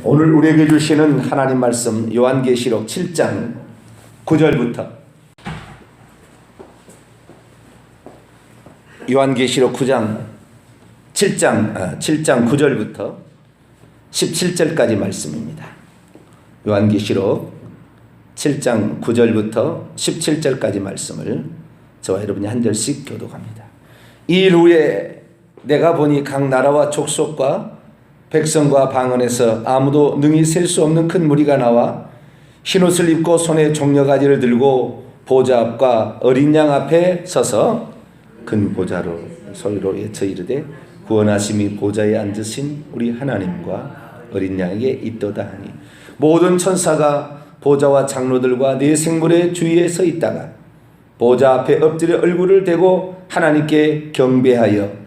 오늘 우리에게 주시는 하나님 말씀 요한계시록 7장 9절부터 요한계시록 7장 9절부터 17절까지 말씀입니다. 요한계시록 7장 9절부터 17절까지 말씀을 저와 여러분이 한 절씩 교독합니다. 이 일 후에 내가 보니 각 나라와 족속과 백성과 방언에서 아무도 능히 셀 수 없는 큰 무리가 나와 흰옷을 입고 손에 종려가지를 들고 보좌 앞과 어린 양 앞에 서서 큰 보좌로 소리로 외쳐 이르되 구원하심이 보좌에 앉으신 우리 하나님과 어린 양에게 있도다 하니 모든 천사가 보좌와 장로들과 네 생물의 주위에 서 있다가 보좌 앞에 엎드려 얼굴을 대고 하나님께 경배하여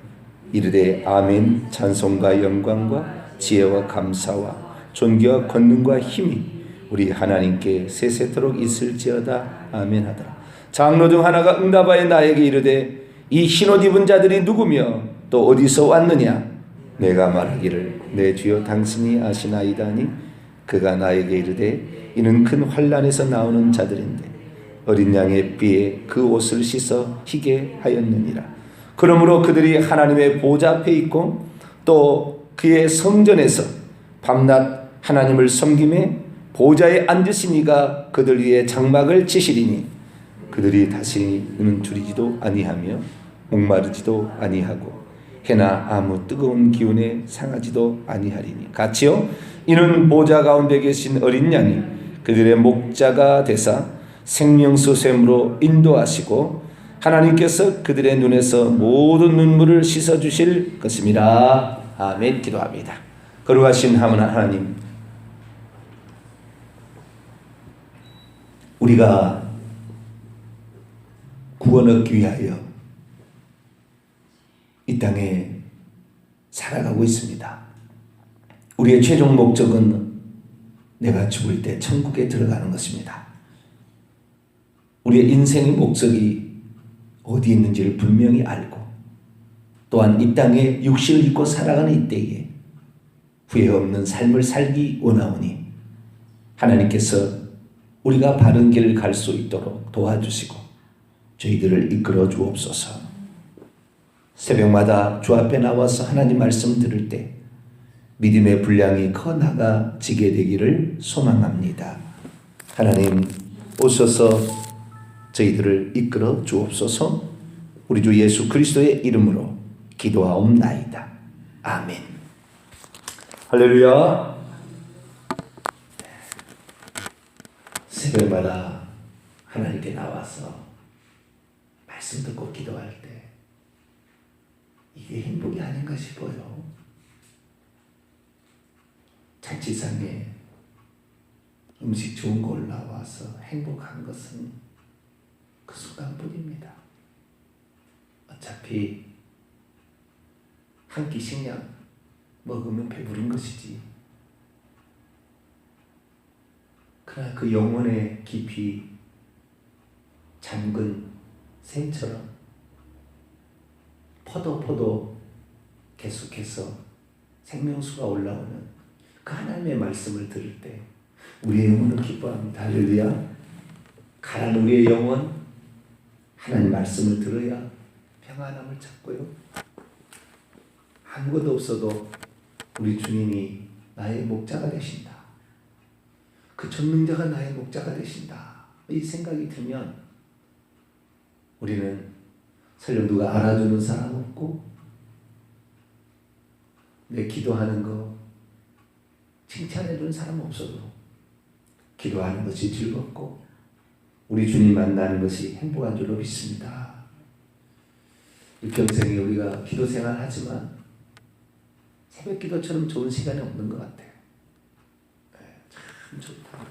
이르되 아멘. 찬송과 영광과 지혜와 감사와 존귀와 권능과 힘이 우리 하나님께 세세토록 있을지어다. 아멘 하더라. 장로 중 하나가 응답하여 나에게 이르되 이 흰옷 입은 자들이 누구며 또 어디서 왔느냐. 내가 말하기를 내 주여 당신이 아시나이다 하니 그가 나에게 이르되 이는 큰 환난에서 나오는 자들인데 어린 양의 삐에 그 옷을 씻어 희게 하였느니라. 그러므로 그들이 하나님의 보좌 앞에 있고 또 그의 성전에서 밤낮 하나님을 섬김에 보좌에 앉으신 이가 그들 위에 장막을 치시리니 그들이 다시는 줄이지도 아니하며 목마르지도 아니하고 해나 아무 뜨거운 기운에 상하지도 아니하리니 같이요 이는 보좌 가운데 계신 어린 양이 그들의 목자가 되사 생명수 샘으로 인도하시고 하나님께서 그들의 눈에서 모든 눈물을 씻어주실 것입니다. 아멘. 기도합니다. 거룩하신 하나님, 우리가 구원 얻기 위하여 이 땅에 살아가고 있습니다. 우리의 최종 목적은 내가 죽을 때 천국에 들어가는 것입니다. 우리의 인생의 목적이 어디 있는지를 분명히 알고 또한 이 땅에 육신을 입고 살아가는 이때에 후회 없는 삶을 살기 원하오니 하나님께서 우리가 바른 길을 갈 수 있도록 도와주시고 저희들을 이끌어 주옵소서. 새벽마다 주 앞에 나와서 하나님 말씀 들을 때 믿음의 분량이 커 나가지게 되기를 소망합니다. 하나님 오셔서 저희들을 이끌어 주옵소서. 우리 주 예수 그리스도의 이름으로 기도하옵나이다. 아멘. 할렐루야. 새벽마다 하나님께 나와서 말씀 듣고 기도할 때 이게 행복이 아닌가 싶어요. 잔치상에 음식 좋은 거 올라와서 행복한 것은 그 순간뿐입니다. 어차피 한 끼씩량 먹으면 배부른 것이지. 그러나 그 영혼의 깊이 잠근 샘처럼 포도 계속해서 생명수가 올라오는 그 하나님의 말씀을 들을 때 우리의 영혼은 기뻐합니다. 할렐루야. 가난 우리의 영혼 하나님 말씀을 들어야 평안함을 찾고요. 아무것도 없어도 우리 주님이 나의 목자가 되신다. 그 전능자가 나의 목자가 되신다. 이 생각이 들면 우리는 설령 누가 알아주는 사람 없고 내 기도하는 거 칭찬해주는 사람 없어도 기도하는 것이 즐겁고 우리 주님 만나는 것이 행복한 줄로 믿습니다. 평생에 우리가 기도 생활하지만 새벽 기도처럼 좋은 시간이 없는 것 같아요. 참 좋다.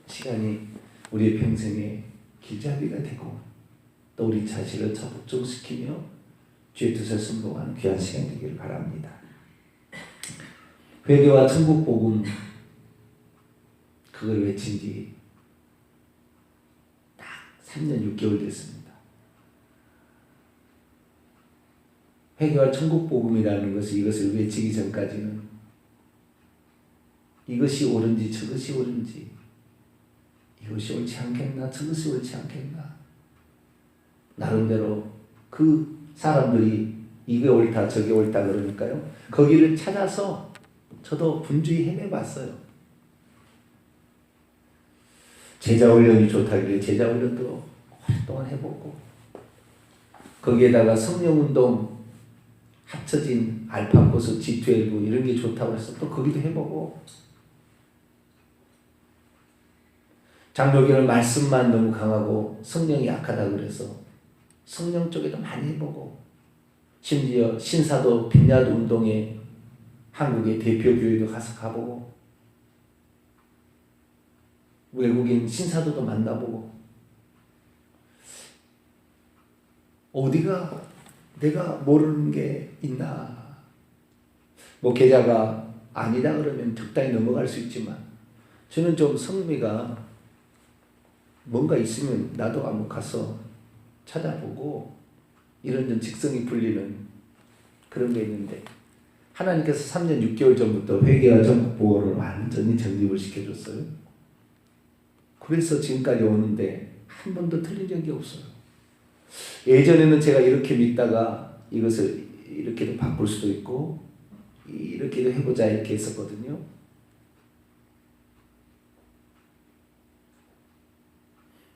시간이 우리의 평생에 길잡이가 되고 또 우리 자신을 적극적시키며 주의 뜻을 순종하는 귀한 시간 되기를 바랍니다. 회개와 천국 복음 그걸 외친 지 딱 3년 6개월 됐습니다. 회개와 천국 복음이라는 것이 이것을 외치기 전까지는 이것이 옳은지 저것이 옳은지, 이것이 옳지 않겠나 저것이 옳지 않겠나, 나름대로 그 사람들이 이게 옳다 저게 옳다 그러니까요, 거기를 찾아서 저도 분주히 헤매봤어요. 제자훈련이 좋다길래 제자훈련도 오랫동안 해보고, 거기에다가 성령운동 합쳐진 알파코스, G12 이런 게 좋다고 해서 또 거기도 해보고, 장로교는 말씀만 너무 강하고 성령이 약하다 그래서 성령 쪽에도 많이 해보고, 심지어 신사도 빈야드 운동에 한국의 대표 교회도 가서 가보고, 외국인 신사도도 만나보고, 어디가 내가 모르는 게 있나. 목회자가 아니다 그러면 적당히 넘어갈 수 있지만, 저는 좀 성미가 뭔가 있으면 나도 한번 가서 찾아보고 이런저런 직성이 풀리는 그런 게 있는데, 하나님께서 3년 6개월 전부터 회개와 전국 보호를 완전히 정립을 시켜줬어요. 그래서 지금까지 오는데 한 번도 틀린 적이 없어요. 예전에는 제가 이렇게 믿다가 이것을 이렇게도 바꿀 수도 있고 이렇게도 해보자 이렇게 했었거든요.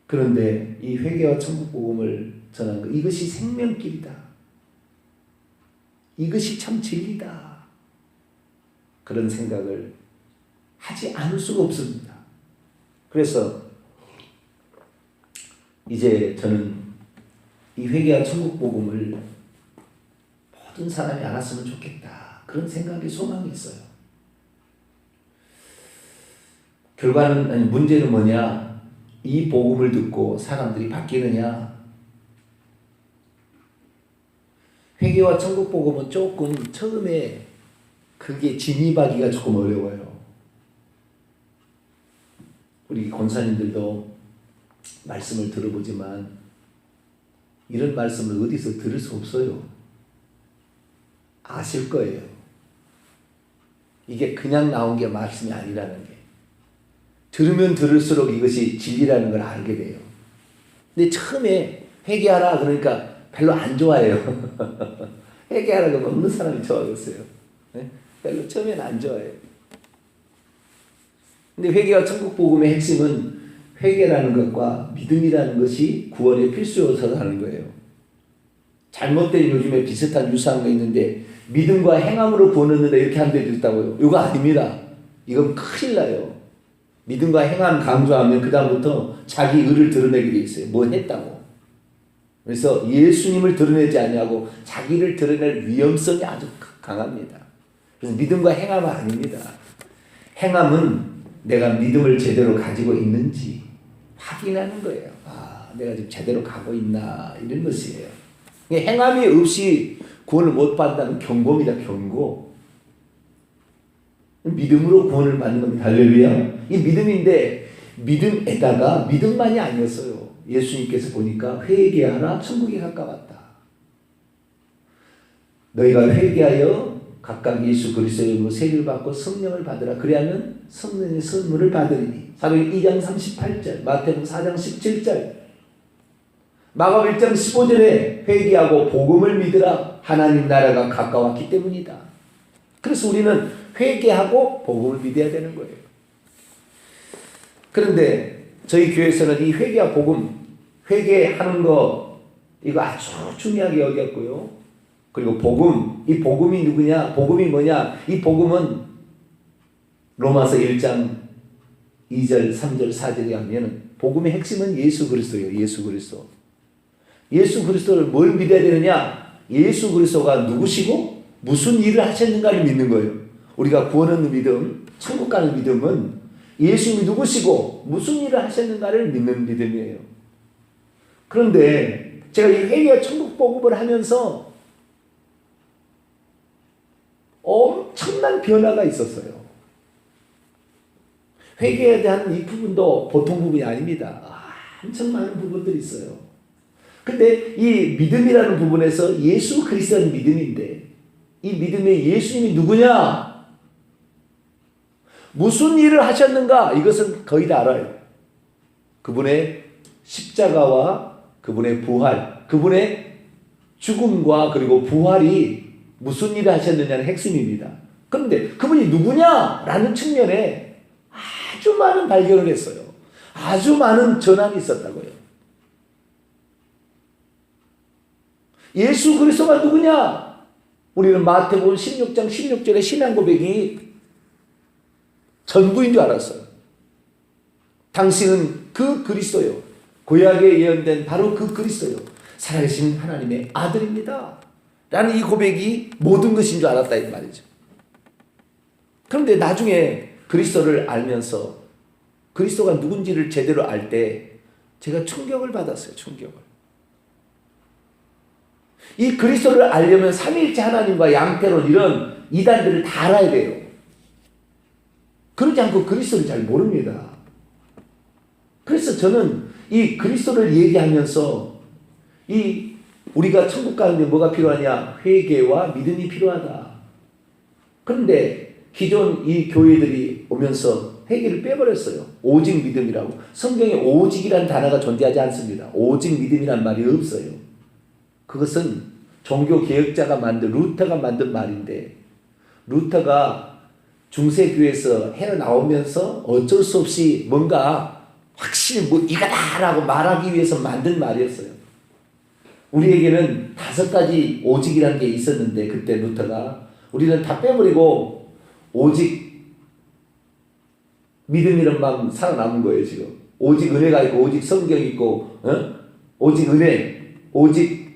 그런데 이 회개와 천국 복음을 전한 것, 이것이 생명길이다, 이것이 참 진리다, 그런 생각을 하지 않을 수가 없습니다. 그래서 이제 저는 이 회개와 천국 복음을 모든 사람이 알았으면 좋겠다, 그런 생각이, 소망이 있어요. 결과는, 아니 문제는 뭐냐, 이 복음을 듣고 사람들이 바뀌느냐. 회개와 천국 복음은 조금 처음에 그게 진입하기가 조금 어려워요. 우리 권사님들도 말씀을 들어보지만 이런 말씀을 어디서 들을 수 없어요. 아실 거예요. 이게 그냥 나온 게 말씀이 아니라는 게. 들으면 들을수록 이것이 진리라는 걸 알게 돼요. 근데 처음에 회개하라 그러니까 별로 안 좋아해요. 회개하라 그러면 없는 사람이 좋아하겠어요. 네? 별로 처음에는 안 좋아해요. 근데 회개와 천국 복음의 핵심은 회개라는 것과 믿음이라는 것이 구원의 필수 요소라는 거예요. 잘못된 요즘에 비슷한 유사한 거 있는데, 믿음과 행함으로 구원 얻는다 이렇게 하는 데도 있다고요. 이거 아닙니다. 이건 큰일 나요. 믿음과 행함 강조하면 그 다음부터 자기 의를 드러내게 돼 있어요. 뭐 했다고. 그래서 예수님을 드러내지 않냐고 자기를 드러낼 위험성이 아주 강합니다. 그래서 믿음과 행함은 아닙니다. 행함은 내가 믿음을 제대로 가지고 있는지 확인하는 거예요. 아, 내가 지금 제대로 가고 있나, 이런 것이에요. 행함이 없이 구원을 못 받는다는 경고입니다. 경고. 믿음으로 구원을 받는 겁니다. 할렐루야. 이 믿음인데, 믿음에다가 믿음만이 아니었어요. 예수님께서 보니까 회개하라, 천국이 가까웠다. 너희가 회개하여 각각 예수 그리스도의 이름으로 세례를 받고 성령을 받으라. 그리하면 성령의 선물을 받으리니. 사도행 2장 38절, 마태복음 4장 17절, 마가복음 1장 15절에 회개하고 복음을 믿으라. 하나님 나라가 가까웠기 때문이다. 그래서 우리는 회개하고 복음을 믿어야 되는 거예요. 그런데 저희 교회에서는 이 회개와 복음, 회개하는 거 이거 아주 중요하게 여겼고요. 그리고 복음, 이 복음이 누구냐? 복음이 뭐냐? 이 복음은 로마서 1장 2절, 3절, 4절에 하면은 복음의 핵심은 예수 그리스도예요. 예수 그리스도. 예수 그리스도를 뭘 믿어야 되느냐? 예수 그리스도가 누구시고 무슨 일을 하셨는가를 믿는 거예요. 우리가 구원 얻는 믿음, 천국 가는 믿음은 예수님이 누구시고 무슨 일을 하셨는가를 믿는 믿음이에요. 그런데 제가 이 회개와 천국 복음을 하면서 엄청난 변화가 있었어요. 회개에 대한 이 부분도 보통 부분이 아닙니다. 엄청 많은 부분들이 있어요. 근데 이 믿음이라는 부분에서 예수 그리스도는 믿음인데, 이 믿음의 예수님이 누구냐? 무슨 일을 하셨는가? 이것은 거의 다 알아요. 그분의 십자가와 그분의 부활, 그분의 죽음과 그리고 부활이 무슨 일을 하셨느냐는 핵심입니다. 그런데 그분이 누구냐라는 측면에 아주 많은 발견을 했어요. 아주 많은 전환이 있었다고요. 예수 그리스도가 누구냐? 우리는 마태복음 16장 16절의 신앙 고백이 전부인 줄 알았어요. 당신은 그 그리스도요. 구약에 예언된 바로 그 그리스도요. 살아계신 하나님의 아들입니다. 라는 이 고백이 모든 것인 줄 알았다 이 말이죠. 그런데 나중에 그리스도를 알면서 그리스도가 누군지를 제대로 알 때 제가 충격을 받았어요. 충격을. 이 그리스도를 알려면 삼위일체 하나님과 양태론 이런 이단들을 다 알아야 돼요. 그러지 않고 그리스도를 잘 모릅니다. 그래서 저는 이 그리스도를 얘기하면서 우리가 천국 가는데 뭐가 필요하냐? 회개와 믿음이 필요하다. 그런데 기존 이 교회들이 오면서 회개를 빼버렸어요. 오직 믿음이라고. 성경에 오직이라는 단어가 존재하지 않습니다. 오직 믿음이란 말이 없어요. 그것은 종교개혁자가 루터가 만든 말인데, 루터가 중세교회에서 헤어나오면서 어쩔 수 없이 뭔가 확실히 이거다라고 말하기 위해서 만든 말이었어요. 우리에게는 5가지 오직이라는 게 있었는데 그때 루터가 우리는 다 빼버리고 오직 믿음이란 마음 살아남은 거예요. 지금 오직 은혜가 있고 오직 성경이 있고 오직 은혜, 오직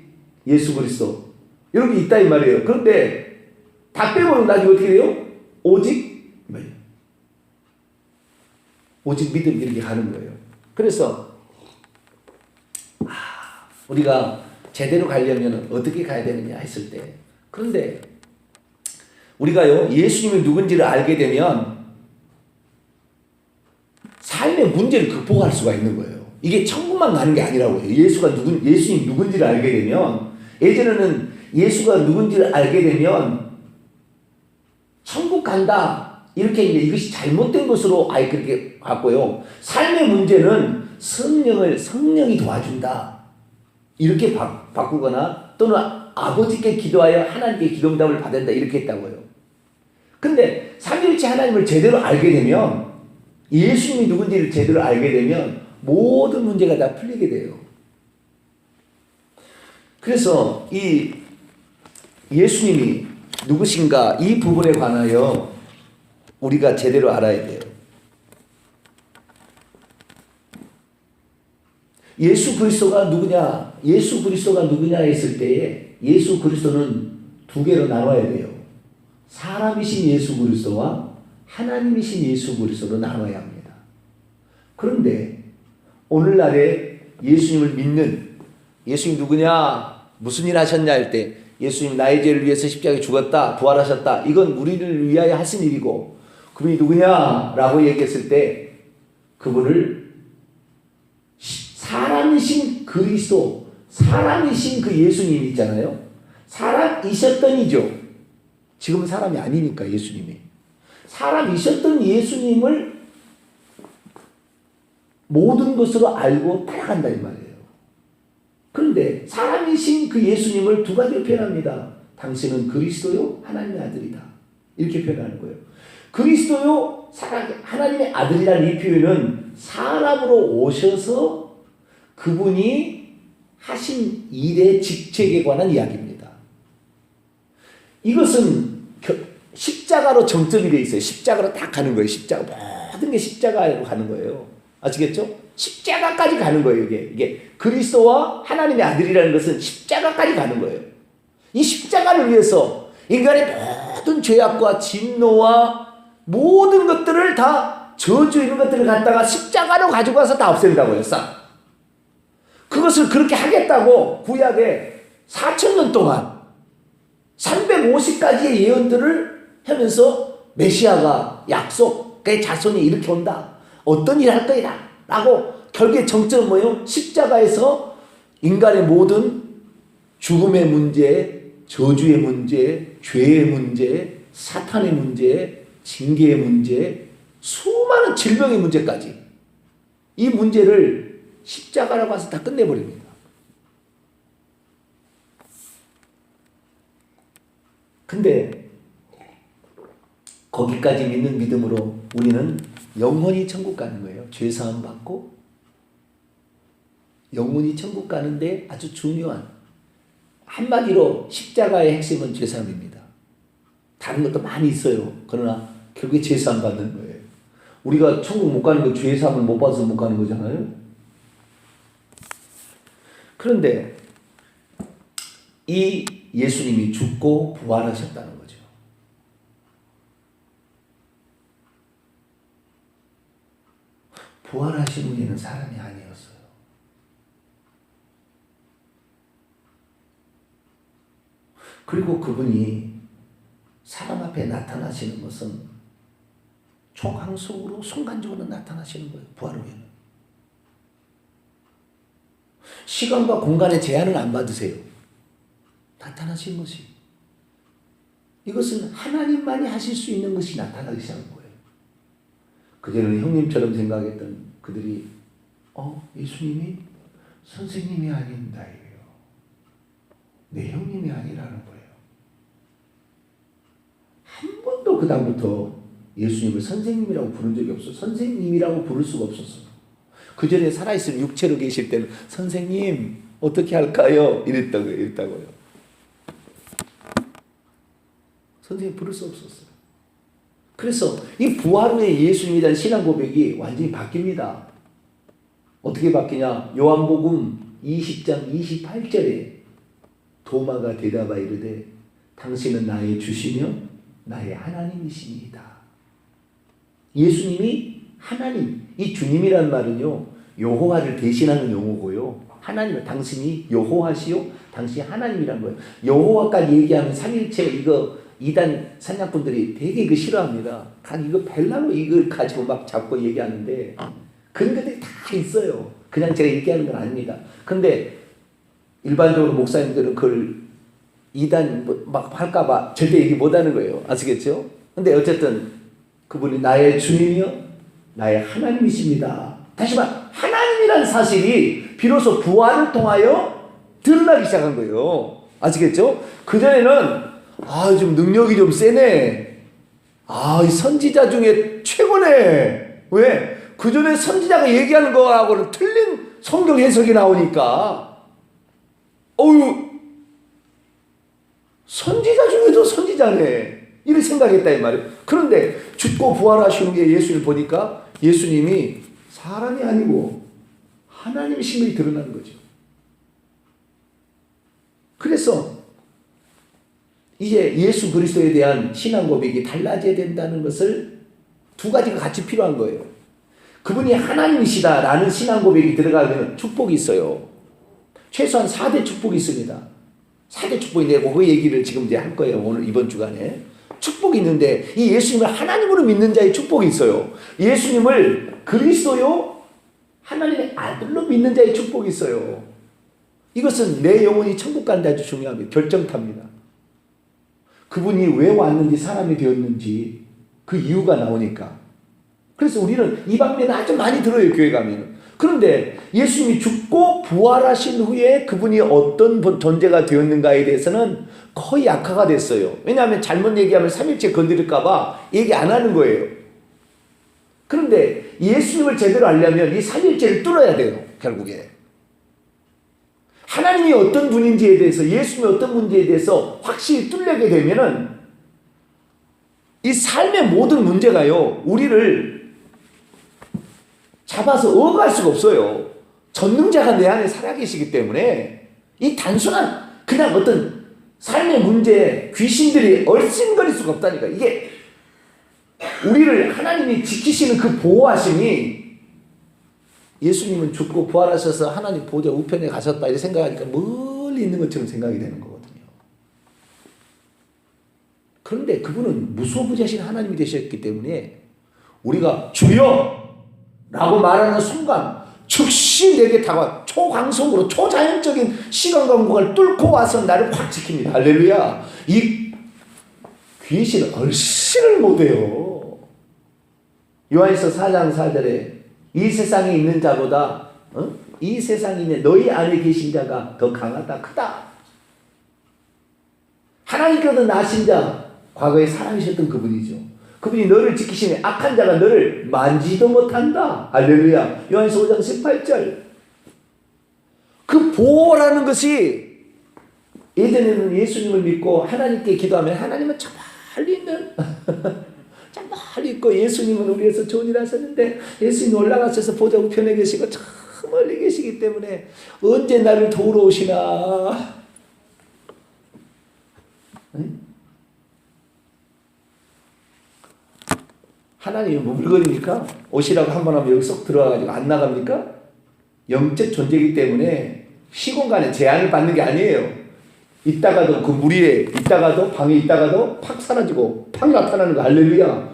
예수 그리스도 이런 게 있다 이 말이에요. 그런데 다 빼버리면 나중에 어떻게 돼요? 오직 믿음 이렇게 가는 거예요. 그래서 우리가 제대로 가려면 어떻게 가야 되느냐 했을 때, 그런데 우리가요 예수님이 누군지를 알게 되면 삶의 문제를 극복할 수가 있는 거예요. 이게 천국만 가는 게 아니라고요. 예수님 누군지를 알게 되면, 예전에는 예수가 누군지를 알게 되면 천국 간다 이렇게 이것이 잘못된 것으로 그렇게 갔고요. 삶의 문제는 성령이 도와준다 이렇게 바꾸거나 또는 아버지께 기도하여 하나님께 기도응답을 받는다 이렇게 했다고요. 근데 삼위일체 하나님을 제대로 알게 되면, 예수님이 누군지를 제대로 알게 되면 모든 문제가 다 풀리게 돼요. 그래서 이 예수님이 누구신가 이 부분에 관하여 우리가 제대로 알아야 돼요. 예수 그리스도가 누구냐? 예수 그리스도가 누구냐 했을 때에 예수 그리스도는 2개로 나눠야 돼요. 사람이신 예수 그리스도와 하나님이신 예수 그리스도로 나눠야 합니다. 그런데 오늘날에 예수님을 믿는, 예수님 누구냐? 무슨 일 하셨냐 할 때 예수님 나의 죄를 위해서 십자가에 죽었다, 부활하셨다. 이건 우리를 위하여 하신 일이고, 그분이 누구냐? 라고 얘기했을 때 그분을 사람이신 그리스도, 사람이신 그 예수님 있잖아요. 사람이셨던이죠. 지금은 사람이 아니니까 예수님이. 사람이셨던 예수님을 모든 것으로 알고 따라간다 이 말이에요. 그런데 사람이신 그 예수님을 2가지로 표현합니다. 당신은 그리스도요 하나님의 아들이다 이렇게 표현하는 거예요. 그리스도요 하나님의 아들이라는 이 표현은 사람으로 오셔서 그분이 하신 일의 직책에 관한 이야기입니다. 이것은 십자가로 정점이 되어 있어요. 십자가로 딱 가는 거예요. 모든 게 십자가로 가는 거예요. 아시겠죠? 십자가까지 가는 거예요. 이게 그리스도와 하나님의 아들이라는 것은 십자가까지 가는 거예요. 이 십자가를 위해서 인간의 모든 죄악과 진노와 모든 것들을 다, 저주 이런 것들을 갖다가 십자가로 가지고 가서 다 없앤다고요. 싹. 그것을 그렇게 하겠다고 구약에 4,000년 동안 350가지의 예언들을 하면서 메시아가 약속의 자손이 이렇게 온다, 어떤 일을 할 거이다 라고 결국에 정점은 뭐예요? 십자가에서 인간의 모든 죽음의 문제, 저주의 문제, 죄의 문제, 사탄의 문제, 징계의 문제, 수많은 질병의 문제까지 이 문제를 십자가라고 해서 다 끝내버립니다. 근데 거기까지 믿는 믿음으로 우리는 영원히 천국 가는 거예요. 죄사함 받고 영원히 천국 가는데 아주 중요한, 한마디로 십자가의 핵심은 죄사함입니다. 다른 것도 많이 있어요. 그러나 결국에 죄사함 받는 거예요. 우리가 천국 못 가는 거 죄사함을 못 받아서 못 가는 거잖아요. 그런데 이 예수님이 죽고 부활하셨다는 거죠. 부활하신 후에는 사람이 아니었어요. 그리고 그분이 사람 앞에 나타나시는 것은 총황속으로 순간적으로 나타나시는 거예요. 부활 후에는. 시간과 공간의 제한을 안 받으세요. 나타나신 것이. 이것은 하나님만이 하실 수 있는 것이 나타나기 시작한 거예요. 그전에는 형님처럼 생각했던 그들이 예수님이 선생님이 아닌 나예요. 내 형님이 아니라는 거예요. 한 번도 그 다음부터 예수님을 선생님이라고 부른 적이 없어. 선생님이라고 부를 수가 없었어요. 그 전에 살아있으면 육체로 계실 때는 선생님 어떻게 할까요? 이랬다고요. 선생님 부를 수 없었어요. 그래서 이 부활 후에 예수님에 대한 신앙 고백이 완전히 바뀝니다. 어떻게 바뀌냐? 요한복음 20장 28절에 도마가 대답하여 이르되 당신은 나의 주시며 나의 하나님이십니다. 예수님이 하나님, 이 주님이라는 말은요, 여호와를 대신하는 용어고요. 하나님은 당신이 여호와시요, 당신이 하나님이라는 거예요. 여호와까지 얘기하면 삼일체 이거 이단 산약분들이 되게 이거 싫어합니다. 이거 벨라로 이걸 가지고 막 잡고 얘기하는데 근거들이 다 있어요. 그냥 제가 얘기하는 건 아닙니다. 근데 일반적으로 목사님들은 그걸 이단 막 할까봐 절대 얘기 못하는 거예요. 아시겠죠? 근데 어쨌든 그분이 나의 주님이요 나의 하나님이십니다. 다시 말 하나님이라는 사실이 비로소 부활을 통하여 드러나기 시작한 거예요. 아시겠죠? 그전에는 좀 능력이 좀 세네. 이 선지자 중에 최고네. 왜? 그전에 선지자가 얘기하는 거하고는 틀린 성경 해석이 나오니까 선지자 중에도 선지자네. 이렇게 생각했다 이 말이에요. 그런데 죽고 부활하시는 게 예수를 보니까 예수님이 사람이 아니고 하나님이심이 드러나는 거죠. 그래서 이제 예수 그리스도에 대한 신앙 고백이 달라져야 된다는 것을 두 가지가 같이 필요한 거예요. 그분이 하나님이시다라는 신앙 고백이 들어가면 축복이 있어요. 최소한 4대 축복이 있습니다. 4대 축복인데 그 얘기를 지금 이제 할 거예요. 오늘 이번 주간에. 축복이 있는데 이 예수님을 하나님으로 믿는 자의 축복이 있어요. 예수님을 그리스도요 하나님의 아들로 믿는 자의 축복이 있어요. 이것은 내 영혼이 천국 가는 데 아주 중요합니다. 결정탑니다. 그분이 왜 왔는지 사람이 되었는지 그 이유가 나오니까. 그래서 우리는 이 방면에 아주 많이 들어요. 교회 가면. 그런데 예수님이 죽고 부활하신 후에 그분이 어떤 존재가 되었는가에 대해서는 거의 약화가 됐어요. 왜냐하면 잘못 얘기하면 삼일체 건드릴까 봐 얘기 안 하는 거예요. 그런데 예수님을 제대로 알려면 이 삼일체를 뚫어야 돼요. 결국에. 하나님이 어떤 분인지에 대해서, 예수님이 어떤 문제에 대해서 확실히 뚫리게 되면은 이 삶의 모든 문제가요, 우리를 잡아서 어갈 수가 없어요. 전능자가 내 안에 살아계시기 때문에 이 단순한 그냥 어떤 삶의 문제에 귀신들이 얼씬거릴 수가 없다니까. 이게 우리를 하나님이 지키시는 그 보호하심이, 예수님은 죽고 부활하셔서 하나님 보좌 우편에 가셨다 이렇게 생각하니까 멀리 있는 것처럼 생각이 되는 거거든요. 그런데 그분은 무소부재하신 하나님이 되셨기 때문에 우리가 주여! 라고 말하는 순간 즉시 내게 다가와 초광속으로 초자연적인 시간과 공간을 뚫고 와서 나를 확 지킵니다. 할렐루야. 이 귀신은 얼씬을 못해요. 요한일서 4장 4절에 이 세상에 있는 자보다 이 세상에 있는 너희 안에 계신 자가 더 강하다, 크다. 하나님께서 나신 자, 과거에 사랑이셨던 그분이죠. 그분이 너를 지키시니 악한 자가 너를 만지도 못한다. 할렐루야. 요한일서 5장 18절. 그 보호라는 것이, 예전에는 예수님을 믿고 하나님께 기도하면 하나님은 저 멀리 있는 저 멀리 있고, 예수님은 우리에서 좋은 일 하셨는데 예수님 올라가셔서 보좌 우편에 계시고 저 멀리 계시기 때문에 언제 나를 도우러 오시나. 응? 하나님이 물건이니까 오시라고 한 번 하면 여기 쏙 들어와가지고 안 나갑니까? 영적 존재이기 때문에 시공간에 제한을 받는 게 아니에요. 있다가도 그 물 위에 있다가도 방에 있다가도 팍 사라지고 팍 나타나는 거. 할렐루야.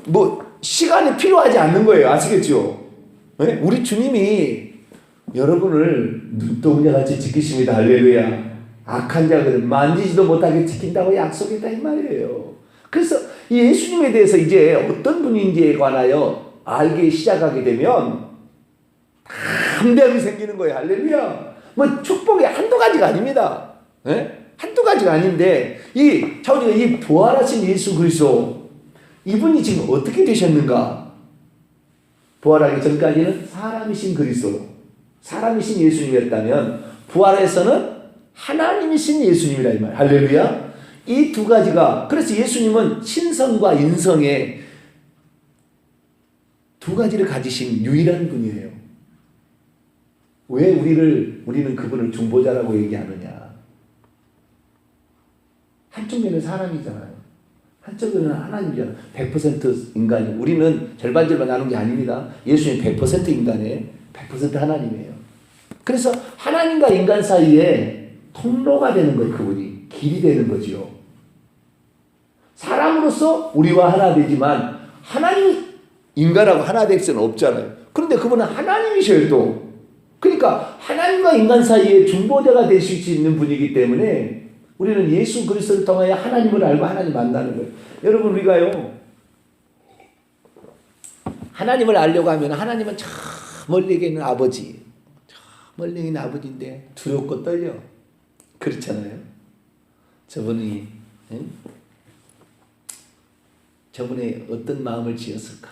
뭐 시간이 필요하지 않는 거예요. 아시겠죠? 네? 우리 주님이 여러분을 눈동자같이 지키십니다. 할렐루야. 악한 자들을 만지지도 못하게 지킨다고 약속했다 이 말이에요. 그래서 이 예수님에 대해서 이제 어떤 분인지에 관하여 알기 시작하게 되면 담대함이 생기는 거예요. 할렐루야. 뭐 축복이 한두 가지가 아닙니다. 네? 한두 가지가 아닌데 자 우리가 이 부활하신 예수 그리스도, 이분이 지금 어떻게 되셨는가? 부활하기 전까지는 사람이신 그리스도, 사람이신 예수님이었다면 부활에서는 하나님이신 예수님이라 이 말. 할렐루야. 이 두 가지가, 그래서 예수님은 신성과 인성의 두 가지를 가지신 유일한 분이에요. 왜 우리는 그분을 중보자라고 얘기하느냐? 한쪽 면은 사람이잖아요. 한쪽 면은 하나님이잖아요. 100% 인간이. 우리는 절반절반 나눈 게 아닙니다. 예수님 100% 인간에 100% 하나님이에요. 그래서 하나님과 인간 사이에 통로가 되는 거예요. 그분이 길이 되는 거지요. 사람으로서 우리와 하나 되지만 하나님 인간하고 하나 될 수는 없잖아요. 그런데 그분은 하나님이셔요 또. 그러니까 하나님과 인간 사이에 중보자가 되실 수 있는 분이기 때문에 우리는 예수 그리스도를 통하여 하나님을 알고 하나님 만나는 거예요. 여러분, 우리가요 하나님을 알려고 하면 하나님은 저 멀리 있는 아버지, 저 멀리 있는 아버지인데 두렵고 떨려. 그렇잖아요. 저분이 저분이 어떤 마음을 지었을까?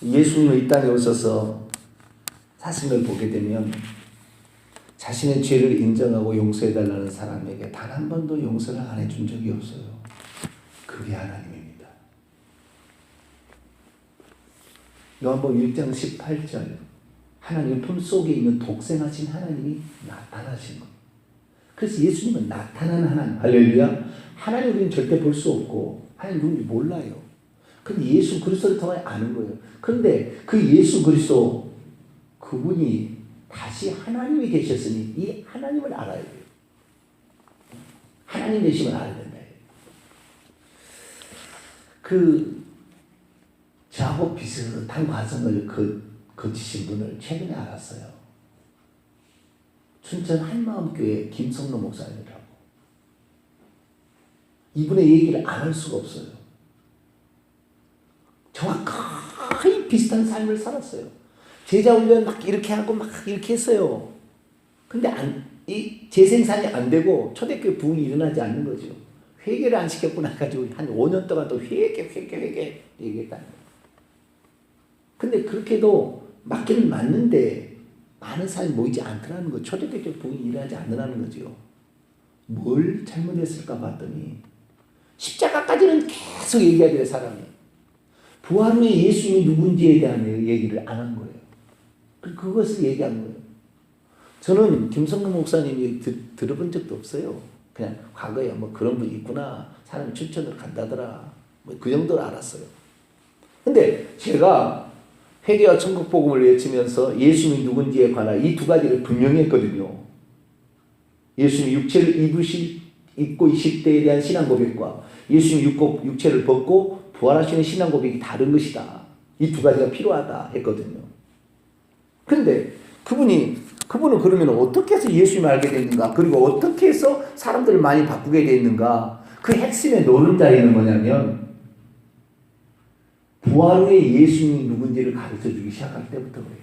예수님이 이 땅에 오셔서 사슴을 보게 되면 자신의 죄를 인정하고 용서해달라는 사람에게 단 한 번도 용서를 안 해준 적이 없어요. 그게 하나님입니다. 요한복음 1장 18절, 하나님 품속에 있는 독생하신 하나님이 나타나신 것. 그래서 예수님은 나타나는 하나님. 할렐루야. 하나님 우리는 절대 볼 수 없고 하나님 우리는 몰라요. 근데 예수 그리스도를 통해 아는 거예요. 그런데 그 예수 그리스도, 그분이 다시 하나님이 되셨으니 이 하나님을 알아야 돼요. 하나님 되심을 알아야 된다. 저하고 비슷한 과정을 거치신 분을 최근에 알았어요. 춘천 한마음교회 김성로 목사님이라고. 이분의 얘기를 안 할 수가 없어요. 저와 거의 비슷한 삶을 살았어요. 제자 훈련 막 이렇게 하고 막 이렇게 했어요. 근데 재생산이 안 되고 초대교회 부흥이 일어나지 않는 거죠. 회개를 안 시켰구나 해가지고 한 5년 동안 또 회개 얘기했다는 거예요. 근데 그렇게도 맞기는 맞는데 많은 사람이 모이지 않더라는 거예요. 초대교회 부흥이 일어나지 않는다는 거죠. 뭘 잘못했을까 봤더니 십자가까지는 계속 얘기해야 돼요, 사람이. 부활 후에 예수님이 누군지에 대한 얘기를 안 한 거예요. 그것을 얘기한 거예요. 저는 김성근 목사님이 들어본 적도 없어요. 그냥 과거에 뭐 그런 분이 있구나, 사람이 추천으로 간다더라, 뭐 그 정도로 알았어요. 근데 제가 회개와 천국 복음을 외치면서 예수님이 누군지에 관한 이 두 가지를 분명히 했거든요. 예수님이 육체를 입고 이 시대에 대한 신앙 고백과 예수님이 육체를 벗고 부활하시는 신앙 고백이 다른 것이다. 이 두 가지가 필요하다 했거든요. 그런데 그분은 그러면 어떻게 해서 예수님을 알게 됐는가? 그리고 어떻게 해서 사람들을 많이 바꾸게 됐는가? 그 핵심의 노른자리는 뭐냐면 부활 후에 예수님이 누군지를 가르쳐주기 시작할 때부터 그래요.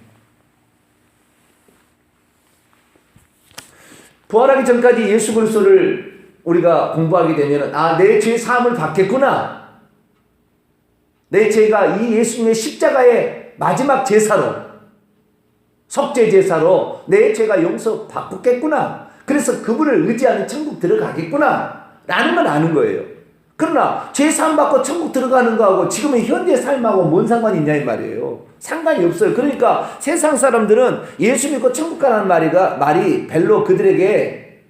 부활하기 전까지 예수 그리스도를 우리가 공부하게 되면 내 죄 사함을 받겠구나. 내 죄가 이 예수님의 십자가의 마지막 제사로, 속죄 제사로 내 죄가 용서받겠구나. 그래서 그분을 의지하는 천국 들어가겠구나 라는 건 아는 거예요. 그러나 죄 사함 받고 천국 들어가는 거하고 지금의 현재 삶하고 뭔 상관이 있냐 이 말이에요. 상관이 없어요. 그러니까 세상 사람들은 예수 믿고 천국 가라는 말이 별로 그들에게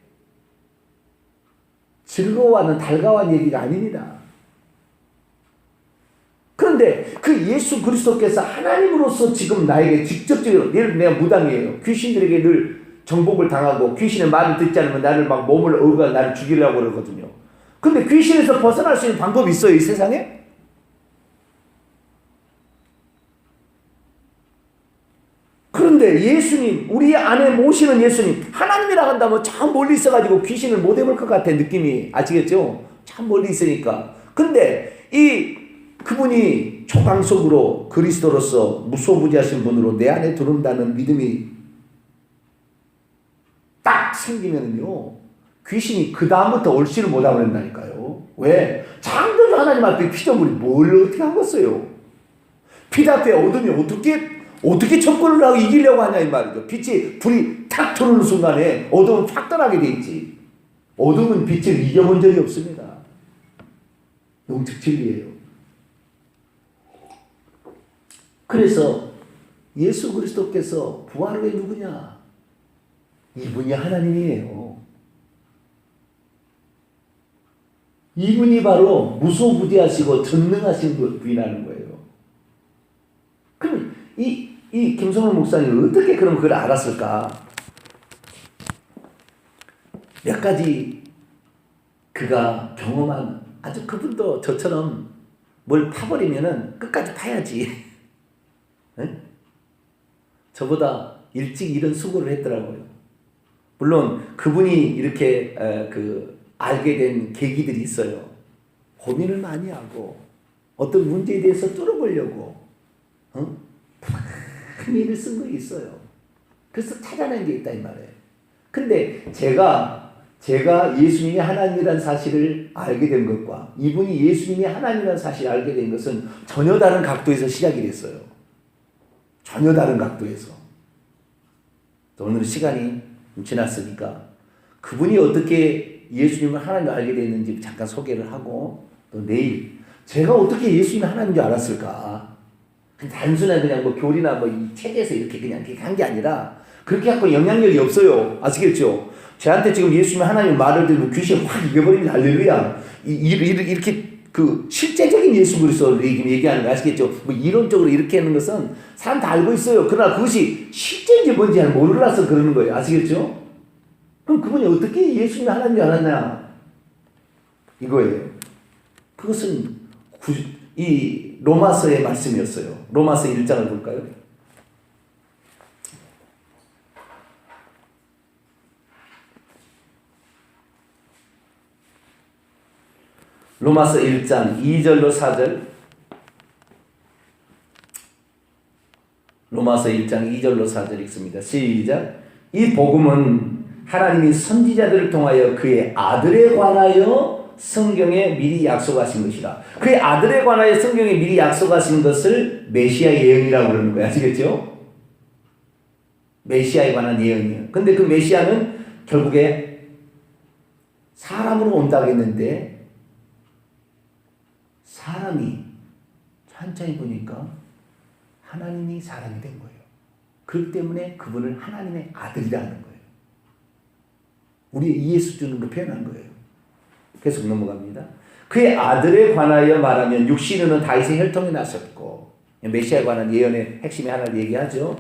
즐거워하는 달가운 얘기가 아닙니다. 그런데 그 예수 그리스도께서 하나님으로서 지금 나에게 직접적으로, 예를 들어 내가 무당이에요. 귀신들에게 늘 정복을 당하고 귀신의 말을 듣지 않으면 나를 막 몸을 어루가 나를 죽이려고 그러거든요. 근데 귀신에서 벗어날 수 있는 방법이 있어요, 이 세상에? 그런데 예수님, 우리 안에 모시는 예수님, 하나님이라 한다면 참 멀리 있어가지고 귀신을 못 해볼 것 같아, 느낌이. 아시겠죠? 참 멀리 있으니까. 근데 그분이 초강속으로 그리스도로서 무소부지하신 분으로 내 안에 들어온다는 믿음이 딱 생기면요, 귀신이 그 다음부터 얼씨를 못하고 그런다니까요. 왜? 창조주 하나님 앞에 피조물이 뭘 어떻게 하겠어요? 빛 앞에 어둠이 어떻게 접근을 하고 이기려고 하냐 이 말이죠. 불이 탁 들어오는 순간에 어둠은 확 떠나게 돼 있지. 어둠은 빛을 이겨본 적이 없습니다. 영적 진리예요. 그래서 예수 그리스도께서 부활 후에 누구냐? 이분이 하나님이에요. 이분이 바로 무소부지하시고 전능하신 분이라는 거예요. 그럼 이 김성훈 목사님 어떻게 그럼 그걸 알았을까? 몇 가지 그가 경험한, 아주 그분도 저처럼 뭘 파버리면은 끝까지 파야지. 네? 저보다 일찍 이런 수고를 했더라고요. 물론 그분이 이렇게 알게 된 계기들이 있어요. 고민을 많이 하고 어떤 문제에 대해서 뚫어보려고 큰 일을 쓴 거 있어요. 그래서 찾아낸 게 있다 이 말이에요. 근데 제가 예수님이 하나님이라는 사실을 알게 된 것과 이분이 예수님이 하나님이라는 사실을 알게 된 것은 전혀 다른 각도에서 시작이 됐어요. 전혀 다른 각도에서. 오늘 시간이 좀 지났으니까 그분이 어떻게 예수님을 하나님을 알게 됐는지 잠깐 소개를 하고, 또 내일 제가 어떻게 예수님이 하나님인 줄 알았을까? 단순한 그냥 뭐 교리나 이 책에서 이렇게 그냥 한 게 아니라 그렇게 갖고 영향력이 없어요. 아시겠죠? 저한테 지금 예수님이 하나님 말을 들으면 귀신 확 이겨버리면 할렐루야. 이렇게 실제적인 예수 그리스도를 얘기하는 거 아시겠죠? 이론적으로 이렇게 하는 것은 사람 다 알고 있어요. 그러나 그것이 실제인지 뭔지 잘 몰라서 그러는 거예요. 아시겠죠? 그럼 그분이 어떻게 예수님이 하나님인 줄 알았냐? 이거예요. 그것은 이 로마서의 말씀이었어요. 로마서 1장을 볼까요? 로마서 1장 2절로 4절. 로마서 1장 2절로 4절 읽습니다. 시작. 이 복음은 하나님이 선지자들을 통하여 그의 아들에 관하여 성경에 미리 약속하신 것이라. 그의 아들에 관하여 성경에 미리 약속하신 것을 메시아 예언이라고 그러는 거예요. 아시겠죠? 메시아에 관한 예언이에요. 근데 그 메시아는 결국에 사람으로 온다고 했는데 사람이 천천히 보니까 하나님이 사람이 된 거예요. 그렇기 때문에 그분을 하나님의 아들이라는 거예요. 우리의 이해 수준으로 표현한 거예요. 계속 넘어갑니다. 그의 아들에 관하여 말하면 육신으로는 다윗의 혈통이 나셨고, 메시아에 관한 예언의 핵심이 하나를 얘기하죠.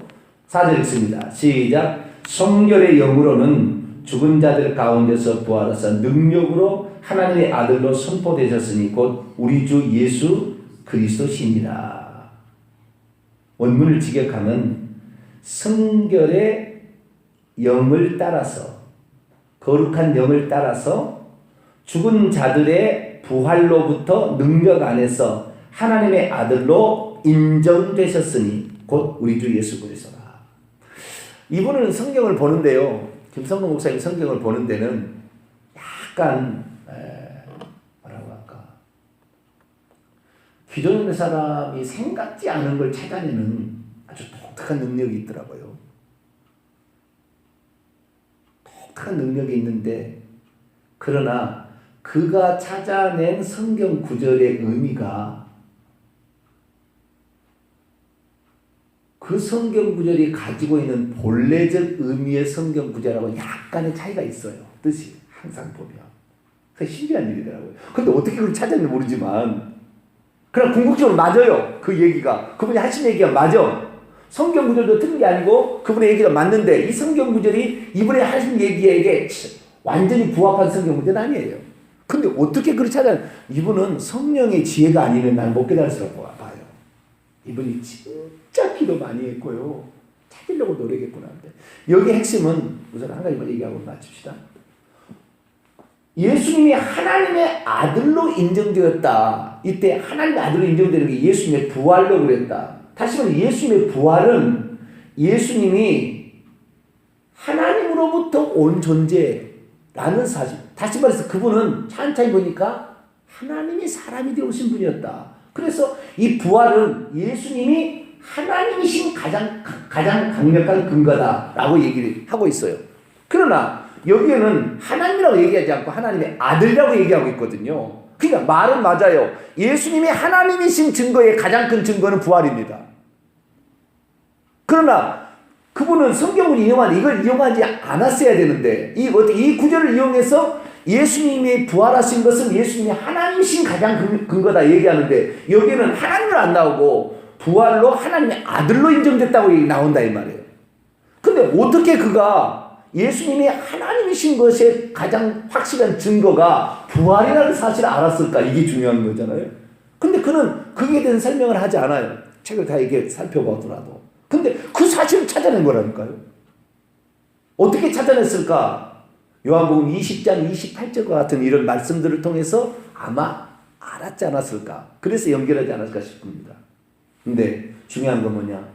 4절 읽습니다. 시작. 성결의 영으로는 죽은 자들 가운데서 부활하사 능력으로 하나님의 아들로 선포되셨으니 곧 우리 주 예수 그리스도시니라. 원문을 직역하면 성결의 영을 따라서, 거룩한 영을 따라서 죽은 자들의 부활로부터 능력 안에서 하나님의 아들로 인정되셨으니 곧 우리 주 예수 그리스도라. 이분은 성경을 보는데요. 김성근 목사님 성경을 보는 데는 약간 뭐라고 할까, 기존의 사람이 생각지 않은 걸 찾아내는 아주 독특한 능력이 있더라고요. 독특한 능력이 있는데, 그러나 그가 찾아낸 성경 구절의 의미가 그 성경 구절이 가지고 있는 본래적 의미의 성경 구절하고 약간의 차이가 있어요. 뜻이 항상 보면. 그래서 신기한 일이더라고요. 근데 어떻게 그걸 찾았는지 모르지만, 그냥 궁극적으로 맞아요. 그 얘기가. 그분이 하신 얘기가 맞아. 성경 구절도 틀린 게 아니고 그분의 얘기가 맞는데, 이 성경 구절이 이분이 하신 얘기에게 완전히 부합한 성경 구절은 아니에요. 근데 어떻게 그걸 이분은 성령의 지혜가 아니면 난 못 깨달을 수라고 봐요. 이분이 진짜 기도 많이 했고요. 찾으려고 노력했구나. 여기 핵심은 우선 한 가지만 얘기하고 마칩시다. 예수님이 하나님의 아들로 인정되었다. 이때 하나님의 아들로 인정되는 게 예수님의 부활로 그랬다. 다시 말해 예수님의 부활은 예수님이 하나님으로부터 온 존재라는 사실. 다시 말해서 그분은 찬찬히 보니까 하나님이 사람이 되어오신 분이었다. 그래서 이 부활은 예수님이 하나님이신 가장 강력한 근거다라고 얘기를 하고 있어요. 그러나 여기에는 하나님이라고 얘기하지 않고 하나님의 아들이라고 얘기하고 있거든요. 그러니까 말은 맞아요. 예수님이 하나님이신 증거의 가장 큰 증거는 부활입니다. 그러나 그분은 성경을 이걸 이용하지 않았어야 되는데, 이 구절을 이용해서 예수님이 부활하신 것은 예수님이 하나님이신 가장 근거다 얘기하는데, 여기는 하나님은 안 나오고 부활로 하나님의 아들로 인정됐다고 나온다 이 말이에요. 근데 어떻게 그가 예수님이 하나님이신 것의 가장 확실한 증거가 부활이라는 사실을 알았을까? 이게 중요한 거잖아요. 근데 그는 거기에 대한 설명을 하지 않아요. 책을 다 이게 살펴보더라도. 근데 그 사실을 찾아낸 거라니까요. 어떻게 찾아냈을까? 요한복음 20장 28절과 같은 이런 말씀들을 통해서 아마 알았지 않았을까? 그래서 연결하지 않았을까 싶습니다. 근데 중요한 건 뭐냐?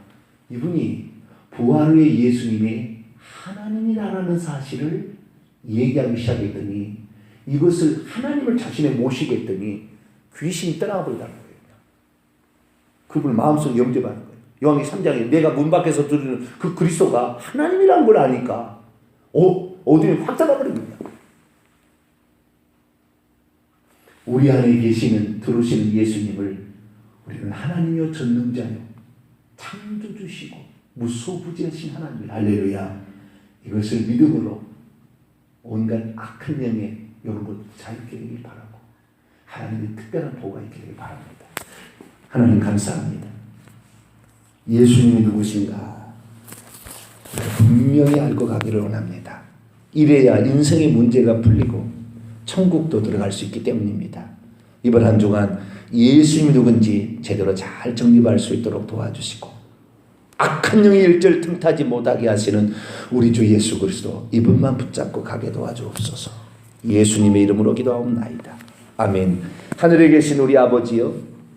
이분이 부활 후에 예수님이 하나님이라는 사실을 얘기하기 시작했더니, 이것을 하나님을 자신에 모시겠더니 귀신이 떠나버리다는 거예요. 그분을 마음속에 영접하는 거예요. 요한복음 3장에 내가 문 밖에서 들으는 그 그리스도가 하나님이라는 걸 아니까 어둠이 확 떠나버립니다. 우리 안에 계시는 들어오시는 예수님을 우리는 하나님이요 전능자요 창조주시고 무소부지하신 하나님, 할렐루야, 이것을 믿음으로 온갖 악한 영에 여러분 자유케 되길 바라고 하나님의 특별한 보호가 있게 되길 바랍니다. 하나님 감사합니다. 예수님이 누구신가 분명히 알고 가기를 원합니다. 이래야 인생의 문제가 풀리고 천국도 들어갈 수 있기 때문입니다. 이번 한 주간 예수님이 누군지 제대로 잘 정립할 수 있도록 도와주시고, 악한 영이 일절 틈타지 못하게 하시는 우리 주 예수 그리스도 이분만 붙잡고 가게 도와주옵소서. 예수님의 이름으로 기도하옵나이다. 아멘. 하늘에 계신 우리 아버지여,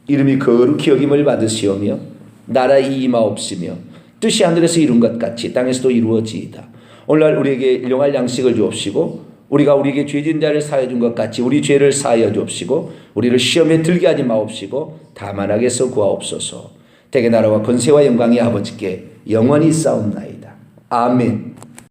이름이 거룩히 여김을 받으시오며 나라의 임하옵시며 뜻이 하늘에서 이룬 것 같이 땅에서도 이루어지이다. 오늘날 우리에게 일용할 양식을 주옵시고, 우리가 우리에게 죄진 자를 사하여 준 것 같이 우리 죄를 사하여 주옵시고, 우리를 시험에 들게 하지 마옵시고 다만 악에서 구하옵소서. 대개 나라와 권세와 영광이 아버지께 영원히 싸움나이다. 아멘.